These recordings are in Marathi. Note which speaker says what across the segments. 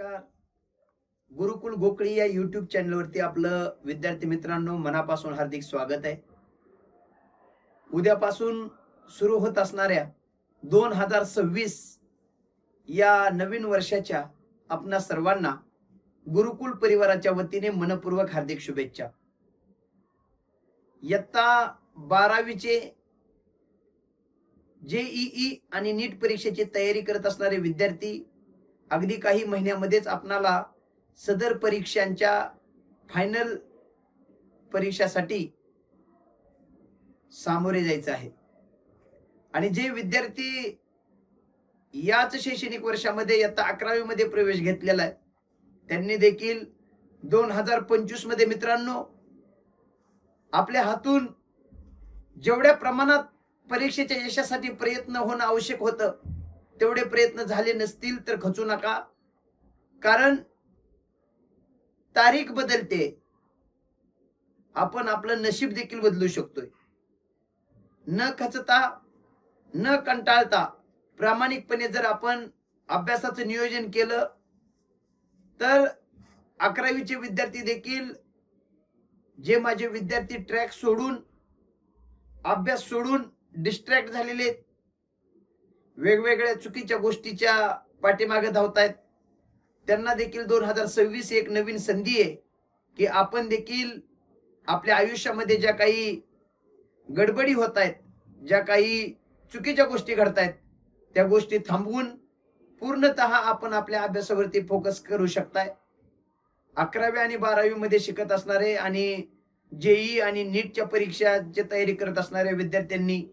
Speaker 1: नमस्कार. गुरुकुल गोकळी या YouTube चॅनलवरती आपलं विद्यार्थी मित्रांनो मनापासून हार्दिक स्वागत आहे. उद्यापासून सुरू होत असणाऱ्या 2026 या नवीन वर्षाच्या आपणा सर्वांना गुरुकुल परिवाराच्या वतीने मनपूर्वक हार्दिक शुभेच्छा. इयत्ता 12वीचे JEE आणि नीट परीक्षेची तयारी करत असणारे विद्यार्थी अगदी काही महिन्यामध्येच आपणाला सदर परीक्षांच्या फायनल परीक्षासाठी सामोरे जायचं आहे. आणि जे विद्यार्थी याच शैक्षणिक वर्षामध्ये इयत्ता 11वी मध्ये प्रवेश घेतलेला आहे त्यांनी देखील 2025 मध्ये मित्रांनो आपल्या हातून जेवढ्या प्रमाणात परीक्षेच्या यशासाठी प्रयत्न होणं आवश्यक होतं तेवढे प्रयत्न झाले नसतील तर खचू नका, कारण तारीख बदलते, आपण आपलं नशीब देखील बदलू शकतोय. न खचता न कंटाळता प्रामाणिकपणे जर आपण अभ्यासाचं नियोजन केलं तर 11वीचे विद्यार्थी देखील जे माझे विद्यार्थी ट्रॅक सोडून अभ्यास सोडून डिस्ट्रॅक्ट झालेले वेगवेगळ्या चुकीच्या गोष्टीच्या पाठीमागे धावतायत त्यांना देखील 2026 एक नवीन संधी आहे की आपण देखील आपल्या आयुष्यामध्ये ज्या काही गडबडी होत आहेत, ज्या काही चुकीच्या गोष्टी घडतायत त्या गोष्टी थांबवून पूर्णतः आपण आपल्या अभ्यासावरती फोकस करू शकताय. 11वी आणि 12वी मध्ये शिकत असणारे आणि JEE आणि नीटच्या परीक्षाची तयारी करत असणाऱ्या विद्यार्थ्यांनी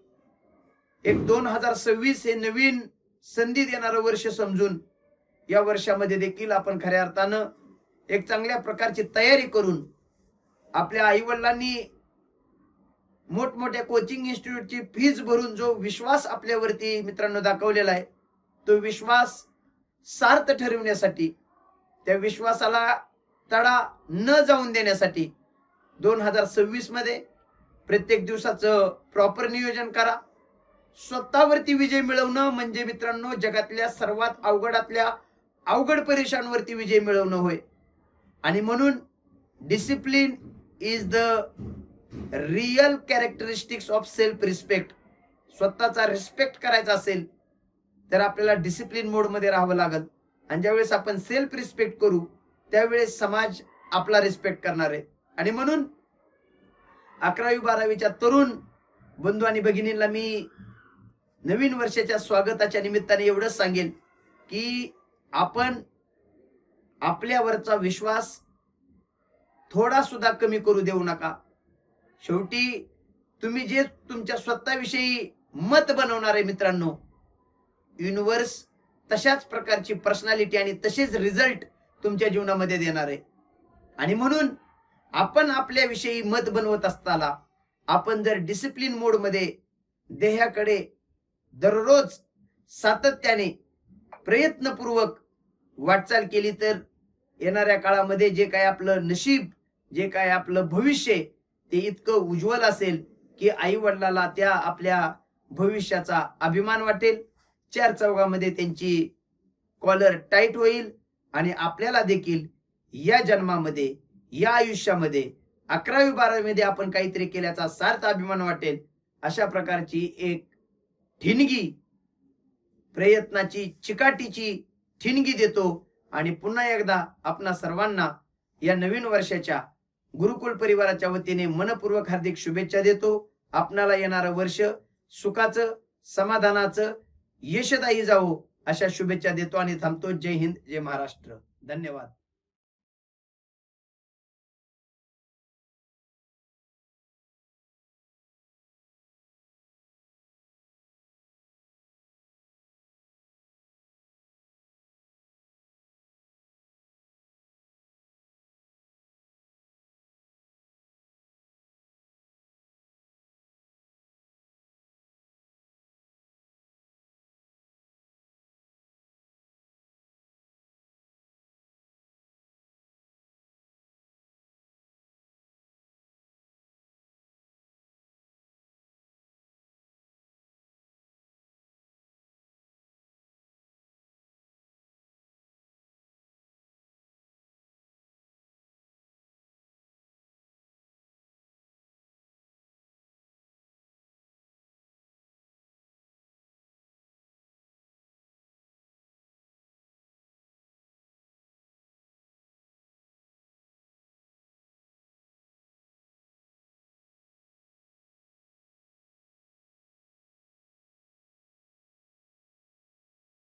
Speaker 1: एक 2026 हे नवीन संधी देणारं वर्ष समजून या वर्षामध्ये देखील आपण खऱ्या अर्थानं एक चांगल्या प्रकारची तयारी करून आपल्या आईवडिलांनी मोठमोठ्या कोचिंग इन्स्टिट्यूटची फीज भरून जो विश्वास आपल्यावरती मित्रांनो दाखवलेला आहे तो विश्वास सार्थ ठरवण्यासाठी, त्या विश्वासाला तडा न जाऊन देण्यासाठी 2026 मध्ये प्रत्येक दिवसाचं प्रॉपर नियोजन करा. स्वतःवरती विजय मिळवणं म्हणजे मित्रांनो जगातल्या सर्वात अवघडातल्या अवघड परीक्षांवरती विजय मिळवणं होय. आणि म्हणून discipline is the real characteristics of self respect. स्वतःचा रिस्पेक्ट करायचा असेल तर आपल्याला डिसिप्लिन मोडमध्ये राहावं लागेल. आणि ज्यावेळेस आपण सेल्फ रिस्पेक्ट करू त्यावेळेस समाज आपला रिस्पेक्ट करणार आहे. आणि म्हणून 11वी 12वीच्या तरुण बंधू आणि भगिनींना मी नवीन वर्षाच्या स्वागताच्या निमित्ताने एवढंच सांगेल की आपण आपल्यावरचा विश्वास थोडा सुद्धा कमी करू देऊ नका. शेवटी तुम्ही जे तुमच्या स्वतःविषयी मत बनवणार आहे मित्रांनो, युनिव्हर्स तशाच प्रकारची पर्सनॅलिटी आणि तसेच रिझल्ट तुमच्या जीवनामध्ये देणार आहे. आणि म्हणून आपण आपल्याविषयी मत बनवत असताना आपण जर डिसिप्लिन मोडमध्ये ध्येयाकडे दररोज सातत्याने प्रयत्नपूर्वक वाटचाल केली तर येणाऱ्या काळामध्ये जे काय आपलं नशीब, जे काय आपलं भविष्य ते इतकं उज्ज्वल असेल की आई वडिलाला त्या आपल्या भविष्याचा अभिमान वाटेल, चार चौघामध्ये त्यांची कॉलर टाईट होईल आणि आपल्याला देखील या जन्मामध्ये या आयुष्यामध्ये 11वी 12वी मध्ये आपण काहीतरी केल्याचा सार्थ अभिमान वाटेल. अशा प्रकारची एक ठिणगी, प्रयत्नाची चिकाटीची ठिणगी देतो. आणि पुन्हा एकदा आपणा सर्वांना या नवीन वर्षाच्या गुरुकुल परिवाराच्या वतीने मनपूर्वक हार्दिक शुभेच्छा देतो. आपणाला येणारं वर्ष सुखाचं, समाधानाचं, यशदायी जावो अशा शुभेच्छा देतो आणि थांबतो. जय हिंद, जय महाराष्ट्र. धन्यवाद.